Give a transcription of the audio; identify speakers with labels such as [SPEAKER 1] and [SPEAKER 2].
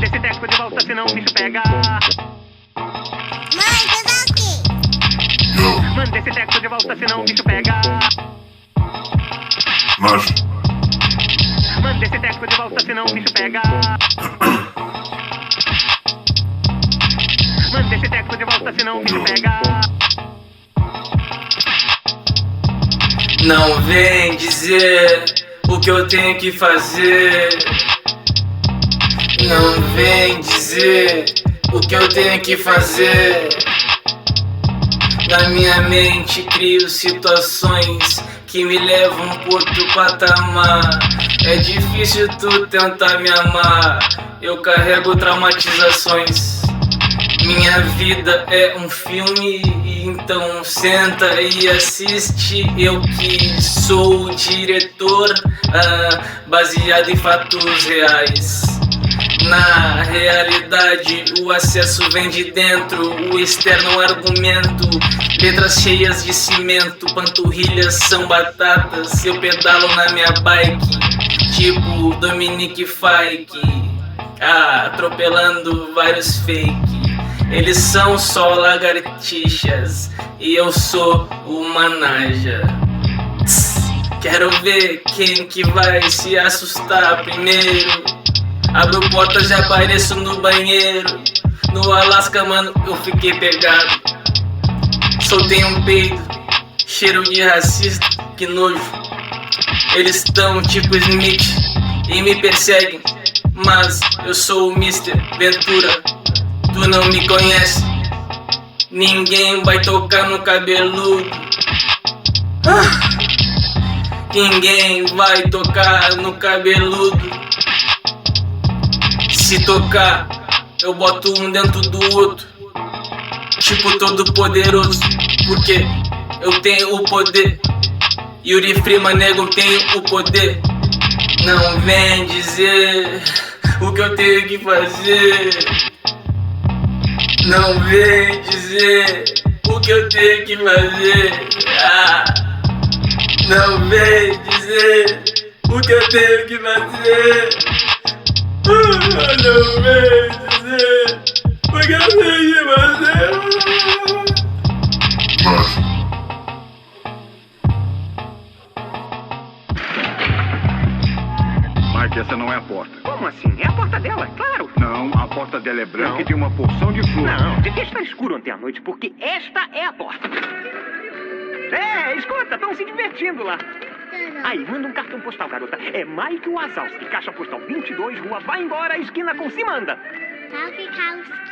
[SPEAKER 1] Manda esse teco de volta, senão o bicho pega.
[SPEAKER 2] Mãe, Tedaki!
[SPEAKER 1] Manda esse teco de volta, senão o bicho pega.
[SPEAKER 3] Mas,
[SPEAKER 1] Manda esse teco de volta, senão o bicho pega. Manda esse teco de volta, senão o bicho pega.
[SPEAKER 4] Não vem dizer o que eu tenho que fazer. Não vem dizer o que eu tenho que fazer. Na minha mente crio situações que me levam para outro patamar. É difícil tu tentar me amar. Eu carrego traumatizações. Minha vida é um filme, então senta e assiste. Eu que sou o diretor, baseado em fatos reais. Na realidade, o acesso vem de dentro, o externo é um argumento. Letras cheias de cimento, panturrilhas são batatas. Eu pedalo na minha bike, tipo Dominique Fike, atropelando vários fake. Eles são só lagartixas e eu sou uma naja. Quero ver quem que vai se assustar primeiro. Abro portas e apareço no banheiro. No Alasca, mano, eu fiquei pegado. Soltei um peido, cheiro de racista, que nojo. Eles tão tipo Smith e me perseguem, mas eu sou o Mr. Ventura. Tu não me conhece, ninguém vai tocar no cabeludo. Ninguém vai tocar no cabeludo. Se tocar, eu boto um dentro do outro, tipo todo poderoso, porque eu tenho o poder. Yuri Freeman, nego, tenho o poder. Não vem dizer o que eu tenho que fazer. Não vem dizer o que eu tenho que fazer. Não vem dizer o que eu tenho que fazer. Não vem dizer o que eu tenho que fazer.
[SPEAKER 3] mas,
[SPEAKER 5] Mike, essa não é a porta.
[SPEAKER 1] Como assim? É a porta dela, claro.
[SPEAKER 5] Não, a porta dela é branca
[SPEAKER 1] Não.
[SPEAKER 5] e tem uma porção de flor.
[SPEAKER 1] Não, devia estar escuro ontem à noite, porque esta é a porta. Escuta, estão se divertindo lá. Aí, manda um cartão postal, garota. É Mike Wazowski, caixa postal 22, rua Vai Embora, esquina com Simanda.
[SPEAKER 2] Wazowski.